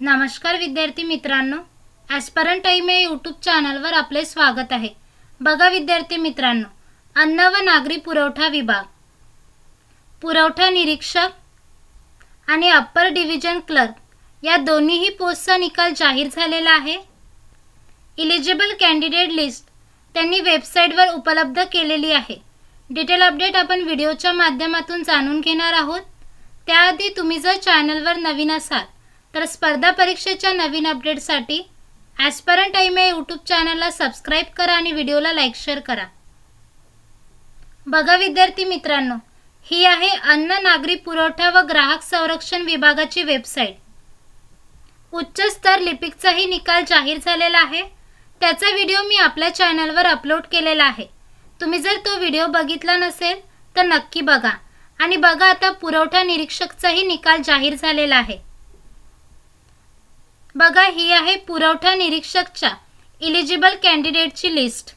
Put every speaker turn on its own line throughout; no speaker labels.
नमस्कार विद्यार्थी मित्रांनो, ॲस्परंट टाइम या यूट्यूब चॅनलवर आपले स्वागत आहे। बघा विद्यार्थी मित्रांनो, अन्न व नागरी पुरवठा विभाग पुरवठा निरीक्षक आणि अप्पर डिव्हिजन क्लर्क या दोन्हीही पोस्टचा निकाल जाहीर झालेला आहे। एलिजिबल कॅन्डिडेट लिस्ट त्यांनी वेबसाईटवर उपलब्ध केलेली आहे। डिटेल अपडेट आपण व्हिडिओच्या माध्यमातून जाणून घेणार आहोत। त्याआधी तुम्ही जर चॅनलवर नवीन असाल तर स्पर्धा परीक्षेच्या नवीन अपडेटसाठी ॲस्परंट टाइम या यूट्यूब चॅनलला सबस्क्राइब करा आणि व्हिडिओला लाईक शेअर करा। बघा विद्यार्थी मित्रांनो, ही आहे अन्न नागरी पुरवठा व ग्राहक संरक्षण विभागाची वेबसाईट। उच्च स्तर लिपिकचाही निकाल जाहीर झालेला आहे। त्याचा व्हिडिओ मी आपल्या चॅनलवर अपलोड केलेला आहे। तुम्ही जर तो व्हिडिओ बघितला नसेल तर नक्की बघा। आणि बघा आता पुरवठा निरीक्षकचाही निकाल जाहीर झालेला आहे। बघा, ही आहे पुरवठा निरीक्षकच्या एलिजिबल कॅन्डिडेटची लिस्ट।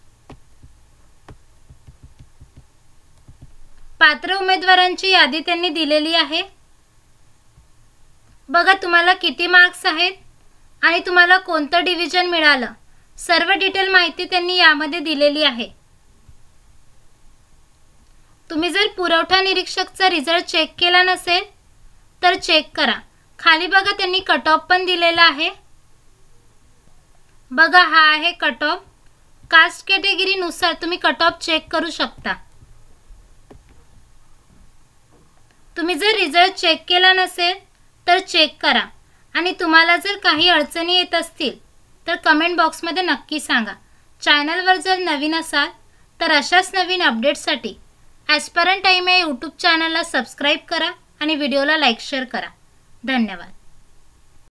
पात्र उमेदवारांची यादी त्यांनी दिलेली आहे। बघा, तुम्हाला किती मार्क्स आहेत आणि तुम्हाला कोणतं डिव्हिजन मिळालं, सर्व डिटेल माहिती त्यांनी यामध्ये दिलेली आहे। तुम्ही जर पुरवठा निरीक्षकचा रिझल्ट चेक केला नसेल तर चेक करा। खाली बघा, त्यांनी कट ऑफ पण दिलेला आहे। बघा, हा आहे कट ऑफ। कास्ट कॅटेगरी नुसार तुम्ही कट ऑफ चेक करू शकता। तुम्ही जर रिझल्ट चेक केला नसेल तर चेक करा आणि तुम्हाला जर काही अडचणी येत असतील तर कमेंट बॉक्समध्ये नक्की सांगा। चॅनलवर जर नवीन असाल तर अशाच नवीन अपडेट्ससाठी ॲस्परंट टाइम या यूट्यूब चॅनलला सबस्क्राइब करा आणि व्हिडिओला लाईक शेअर करा। धन्यवाद।